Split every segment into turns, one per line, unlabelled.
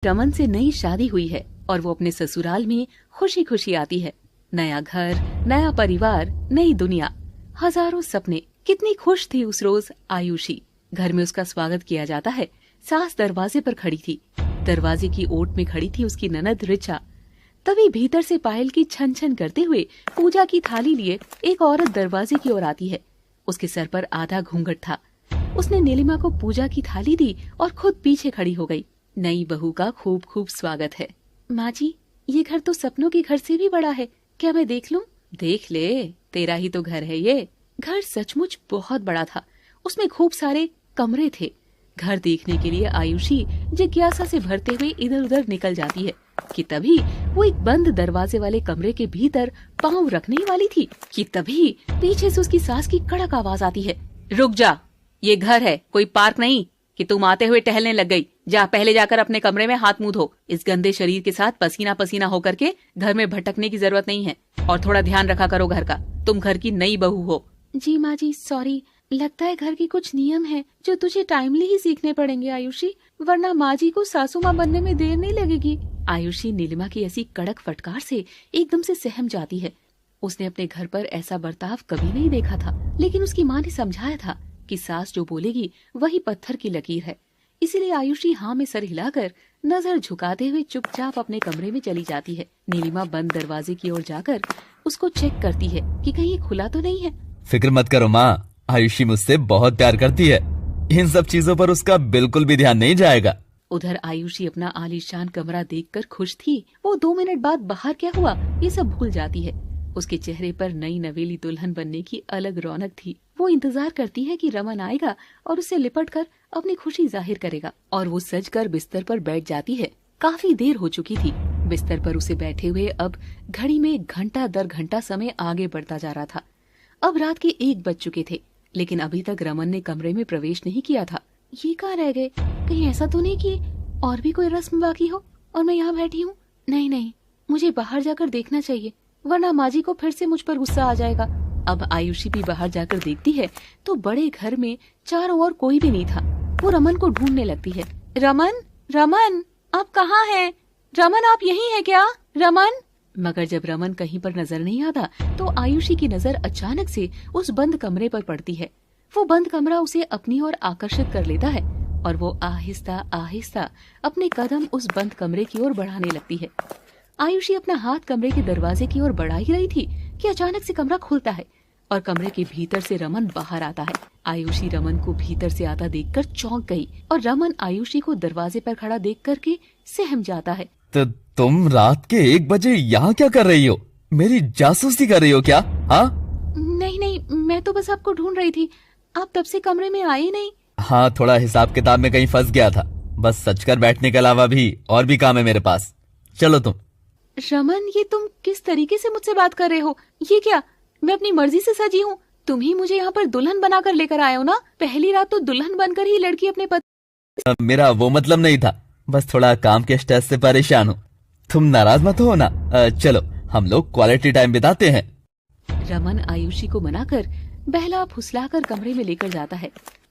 रमन से नई शादी हुई है और वो अपने ससुराल में खुशी खुशी आती है। नया घर, नया परिवार, नई दुनिया, हजारों सपने। कितनी खुश थी उस रोज आयुषी। घर में उसका स्वागत किया जाता है। सास दरवाजे पर खड़ी थी। दरवाजे की ओट में खड़ी थी उसकी ननद रिचा। तभी भीतर से पायल की छन छन करते हुए पूजा की थाली लिए एक औरत दरवाजे की ओर आती है। उसके सर पर आधा घूंघट था। उसने नीलिमा को पूजा की थाली दी और खुद पीछे खड़ी हो गई। नई बहू का खूब खूब स्वागत है। माँ जी, ये घर तो सपनों के घर से भी बड़ा है, क्या मैं देख लूं? देख ले, तेरा ही तो घर है ये। घर सचमुच बहुत बड़ा था। उसमें खूब सारे कमरे थे। घर देखने के लिए आयुषी जिज्ञासा से भरते हुए इधर उधर निकल जाती है कि तभी वो एक बंद दरवाजे वाले कमरे के भीतर पांव रखने ही वाली थी कि तभी पीछे से उसकी सास की कड़क आवाज आती है, रुक जा, ये घर है, कोई पार्क नहीं कि तुम आते हुए टहलने लग गई। जा, पहले जाकर अपने कमरे में हाथ मुंह धो। इस गंदे शरीर के साथ पसीना पसीना होकर के घर में भटकने की जरूरत नहीं है और थोड़ा ध्यान रखा करो घर का। तुम घर की नई बहू हो। जी माँ जी, सॉरी। लगता है घर के कुछ नियम हैं जो तुझे टाइमली ही सीखने पड़ेंगे आयुषी, वरना माँ जी को सासू माँ बनने में देर नहीं लगेगी। आयुषी नीलिमा की ऐसी कड़क फटकार से एकदम से सहम जाती है। उसने अपने घर पर ऐसा बर्ताव कभी नहीं देखा था, लेकिन उसकी माँ ने समझाया था कि सास जो बोलेगी वही पत्थर की लकीर है। इसीलिए आयुषी हाँ में सर हिलाकर नजर झुकाते हुए चुपचाप अपने कमरे में चली जाती है। नीलिमा बंद दरवाजे की ओर जाकर उसको चेक करती है कि कहीं खुला तो नहीं है।
फिक्र मत करो माँ, आयुषी मुझसे बहुत प्यार करती है। इन सब चीजों पर उसका बिल्कुल भी ध्यान नहीं जाएगा।
उधर आयुषी अपना आलीशान कमरा देखकर खुश थी। वो 2 मिनट बाद बाहर क्या हुआ ये सब भूल जाती है। उसके चेहरे पर नई नवेली दुल्हन बनने की अलग रौनक थी। वो इंतजार करती है कि रमन आएगा और उसे लिपट कर अपनी खुशी जाहिर करेगा, और वो सजकर बिस्तर पर बैठ जाती है। काफी देर हो चुकी थी। बिस्तर पर उसे बैठे हुए अब घड़ी में घंटा दर घंटा समय आगे बढ़ता जा रहा था। अब रात के 1 बज चुके थे, लेकिन अभी तक रमन ने कमरे में प्रवेश नहीं किया था। ये कहाँ रह गए? कहीं ऐसा तो नहीं कि और भी कोई रस्म बाकी हो और मैं यहाँ बैठी हूँ? नहीं, मुझे बाहर जाकर देखना चाहिए, वरना माँ जी को फिर से मुझ पर गुस्सा आ जाएगा। अब आयुषी भी बाहर जाकर देखती है तो बड़े घर में चारों ओर कोई भी नहीं था। वो रमन को ढूंढने लगती है। रमन, आप कहाँ हैं? रमन, आप यहीं हैं क्या? रमन! मगर जब रमन कहीं पर नजर नहीं आता तो आयुषी की नजर अचानक से उस बंद कमरे पर पड़ती है। वो बंद कमरा उसे अपनी ओर आकर्षित कर लेता है और वो आहिस्ता आहिस्ता अपने कदम उस बंद कमरे की ओर बढ़ाने लगती है। आयुषी अपना हाथ कमरे के दरवाजे की ओर बढ़ा ही रही थी कि अचानक से कमरा खुलता है और कमरे के भीतर से रमन बाहर आता है। आयुषी रमन को भीतर से आता देखकर चौंक गई और रमन आयुषी को दरवाजे पर खड़ा देख करके सहम जाता है।
तो तुम रात के 1 बजे यहाँ क्या कर रही हो? मेरी जासूसी कर रही हो क्या? हाँ?
नहीं, मैं तो बस आपको ढूंढ रही थी। आप तब से कमरे में आए नहीं।
हाँ, थोड़ा हिसाब किताब में कहीं फंस गया था। बस सच कर बैठने के अलावा भी और भी काम है मेरे पास। चलो तुम।
रमन, ये तुम किस तरीके से मुझसे बात कर रहे हो? ये क्या? मैं अपनी मर्जी से सजी हूँ। तुम ही मुझे यहाँ पर दुल्हन बनाकर लेकर आए हो ना? पहली रात तो दुल्हन बनकर ही लड़की अपने पति।
मेरा वो मतलब नहीं था, बस थोड़ा काम के स्ट्रेस से परेशान हूँ। तुम नाराज मत हो ना। चलो हम लोग क्वालिटी टाइम बिताते हैं।
रमन आयुषी को मनाकर बहला फुसलाकर कमरे में लेकर जाता है।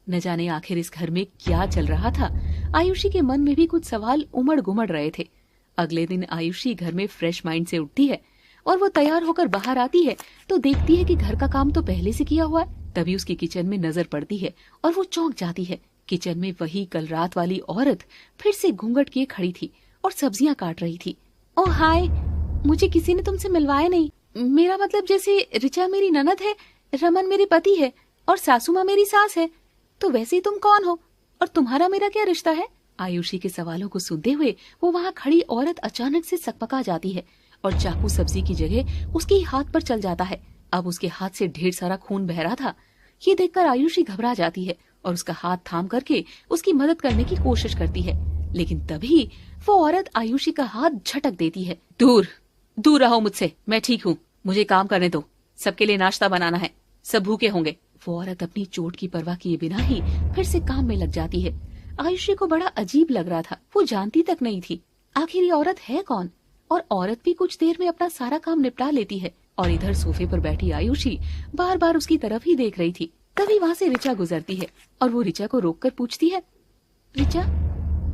न जाने आखिर इस घर में क्या चल रहा था। आयुषी के मन में भी कुछ सवाल उमड़ गुमड़ रहे थे। अगले दिन आयुषी घर में फ्रेश माइंड से उठती है और वो तैयार होकर बाहर आती है तो देखती है कि घर का काम तो पहले से किया हुआ है। तभी उसकी किचन में नजर पड़ती है और वो चौंक जाती है। किचन में वही कल रात वाली औरत फिर से घूंघट किए खड़ी थी और सब्जियां काट रही थी। ओह हाय, मुझे किसी ने तुमसे मिलवाया नहीं। मेरा मतलब जैसे रिचा मेरी ननद है, रमन मेरे पति है और सासू माँ मेरी सास है, तो वैसे ही तुम कौन हो और तुम्हारा मेरा क्या रिश्ता है? आयुषी के सवालों को सुनते हुए वो वहाँ खड़ी औरत अचानक से सकपका जाती है और चाकू सब्जी की जगह उसके ही हाथ पर चल जाता है। अब उसके हाथ से ढेर सारा खून बह रहा था। ये देखकर आयुषी घबरा जाती है और उसका हाथ थाम करके उसकी मदद करने की कोशिश करती है, लेकिन तभी वो औरत आयुषी का हाथ झटक देती है। दूर रहो मुझसे, मैं ठीक हूँ, मुझे काम करने दो, सबके लिए नाश्ता बनाना है, सब भूखे होंगे। वो औरत अपनी चोट की परवाह किए बिना ही फिर से काम में लग जाती है। आयुषी को बड़ा अजीब लग रहा था। वो जानती तक नहीं थी आखिर ये औरत है कौन, और औरत भी कुछ देर में अपना सारा काम निपटा लेती है। और इधर सोफे पर बैठी आयुषी बार बार उसकी तरफ ही देख रही थी। तभी वहाँ से रिचा गुजरती है और वो रिचा को रोककर पूछती है, रिचा,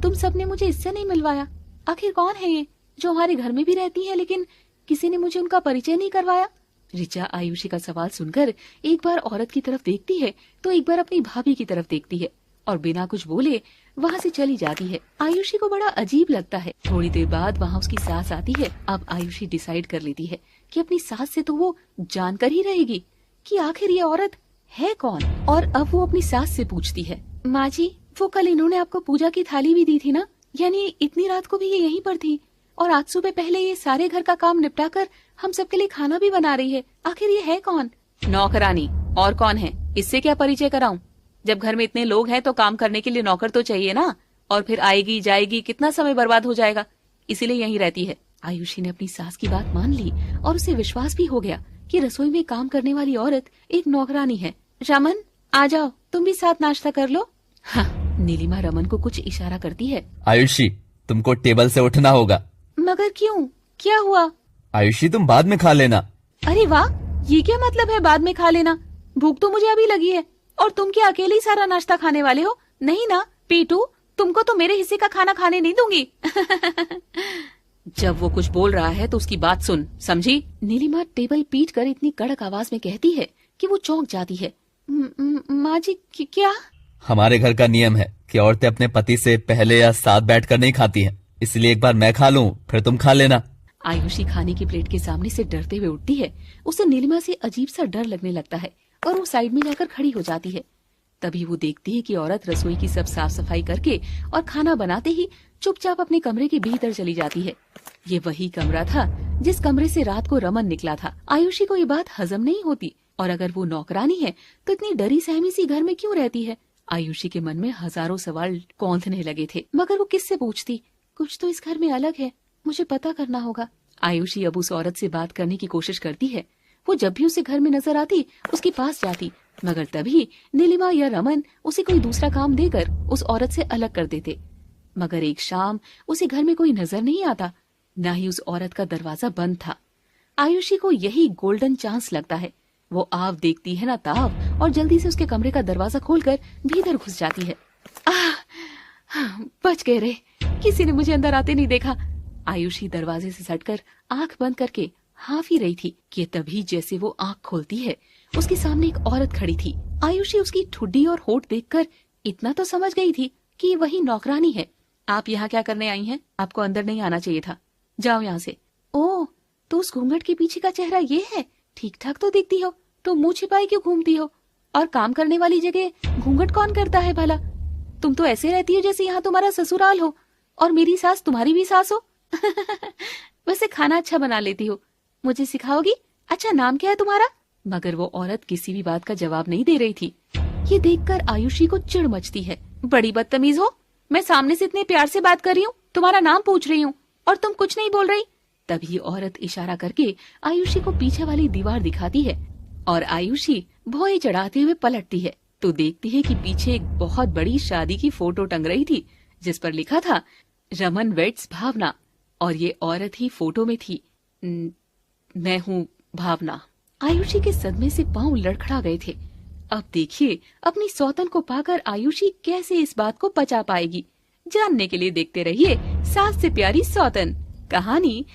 तुम सबने मुझे इससे नहीं मिलवाया, आखिर कौन है ये जो हमारे घर में भी रहती है, लेकिन किसी ने मुझे उनका परिचय नहीं करवाया। ऋचा आयुषी का सवाल सुनकर एक बार औरत की तरफ देखती है तो एक बार अपनी भाभी की तरफ देखती है और बिना कुछ बोले वहाँ से चली जाती है। आयुषी को बड़ा अजीब लगता है। थोड़ी देर बाद वहाँ उसकी सास आती है। अब आयुषी डिसाइड कर लेती है कि अपनी सास से तो वो जानकर ही रहेगी कि आखिर ये औरत है कौन। और अब वो अपनी सास से पूछती है, माँ जी, वो कल इन्होंने आपको पूजा की थाली भी दी थी ना, यानी इतनी रात को भी ये यहीं पर थी और आज सुबह पहले ये सारे घर का काम निपटा कर हम सबके लिए खाना भी बना रही है। आखिर ये है कौन? नौकरानी। और कौन है? इससे क्या परिचय कराऊं? जब घर में इतने लोग हैं तो काम करने के लिए नौकर तो चाहिए ना, और फिर आएगी जाएगी, कितना समय बर्बाद हो जाएगा, इसीलिए यहीं रहती है। आयुषी ने अपनी सास की बात मान ली और उसे विश्वास भी हो गया कि रसोई में काम करने वाली औरत एक नौकरानी है। रमन, आ जाओ, तुम भी साथ नाश्ता कर लो। हाँ, नीलिमा रमन को कुछ इशारा करती है।
आयुषी, तुमको टेबल से उठना होगा।
मगर क्यों, क्या हुआ?
आयुषी, तुम बाद में खा लेना।
अरे वाह, ये क्या मतलब है बाद में खा लेना? भूख तो मुझे अभी लगी है और तुम क्या अकेले ही सारा नाश्ता खाने वाले हो? नहीं ना पीटू, तुमको तो मेरे हिस्से का खाना खाने नहीं दूंगी। जब वो कुछ बोल रहा है तो उसकी बात सुन, समझी? नीलिमा टेबल पीट कर इतनी कड़क आवाज में कहती है कि वो चौंक जाती है। माँ जी, क्या?
हमारे घर का नियम है कि औरतें अपने पति से पहले या साथ बैठकर नहीं खाती हैं, इसलिए एक बार मैं खा लूं फिर तुम खा लेना। आयुषी खाने की प्लेट के सामने से डरते हुए उठती है। उसे नीलिमा से अजीब सा डर लगने लगता है और वो साइड में जाकर खड़ी हो जाती है। तभी वो देखती है कि औरत रसोई की सब साफ सफाई करके और खाना बनाते ही चुपचाप अपने कमरे के भीतर चली जाती है। ये वही कमरा था जिस कमरे से रात को रमन निकला था। आयुषी को ये बात हजम नहीं होती, और अगर वो नौकरानी है तो इतनी डरी सहमी सी घर में क्यों रहती है? आयुषी के मन में हजारों सवाल कौंधने लगे थे, मगर वो किससे पूछती? कुछ तो इस घर में अलग है, मुझे पता करना होगा। आयुषी अब उस औरत से बात करने की कोशिश करती है। वो जब भी उसे घर में नजर आती उसके पास जाती, मगर तभी नीलिमा या रमन उसे कोई दूसरा काम देकर उस औरत से अलग कर देते। मगर एक शाम उसे घर में कोई नजर नहीं आता, न ही उस औरत का दरवाजा बंद था। आयुषी को यही गोल्डन चांस लगता है। वो आव देखती है ना ताव, और जल्दी से उसके कमरे का दरवाजा खोलकर भीतर घुस जाती है। बच गए रे, किसी ने मुझे अंदर आते नहीं देखा। आयुषी दरवाजे से सटकर आंख बंद करके हाफ ही रही थी कि तभी जैसे वो आंख खोलती है उसके सामने एक औरत खड़ी थी। आयुषी उसकी ठुड्डी और होठ देखकर इतना तो समझ गई थी कि ये वही नौकरानी है। आप यहाँ क्या करने आई हैं? आपको अंदर नहीं आना चाहिए था, जाओ यहाँ से। ओह, तो उस घूंघट के पीछे का चेहरा ये है? ठीक ठाक तो दिखती हो, तो मुंह छिपाई क्यों घूमती हो? और काम करने वाली जगह घूंघट कौन करता है भला? तुम तो ऐसे रहती हो जैसे यहाँ तुम्हारा ससुराल हो और मेरी सास तुम्हारी भी सास हो। वैसे खाना अच्छा बना लेती हो, मुझे सिखाओगी? अच्छा, नाम क्या है तुम्हारा? मगर वो औरत किसी भी बात का जवाब नहीं दे रही थी। ये देखकर आयुषी को चिढ़ मचती है। बड़ी बदतमीज हो, मैं सामने से इतने प्यार से बात कर रही हूँ, तुम्हारा नाम पूछ रही हूँ और तुम कुछ नहीं बोल रही। तभी औरत इशारा करके आयुषी को पीछे वाली दीवार दिखाती है और आयुषी भौएं चढ़ाते हुए पलटती है तो देखती है कि पीछे एक बहुत बड़ी शादी की फोटो टंग रही थी जिस पर लिखा था रमन वेड्स भावना, और ये औरत ही फोटो में थी। मैं हूँ भावना। आयुषी के सदमे से पांव लड़खड़ा गए थे। अब देखिए अपनी सौतन को पाकर आयुषी कैसे इस बात को पचा पाएगी। जानने के लिए देखते रहिए सास से प्यारी सौतन कहानी।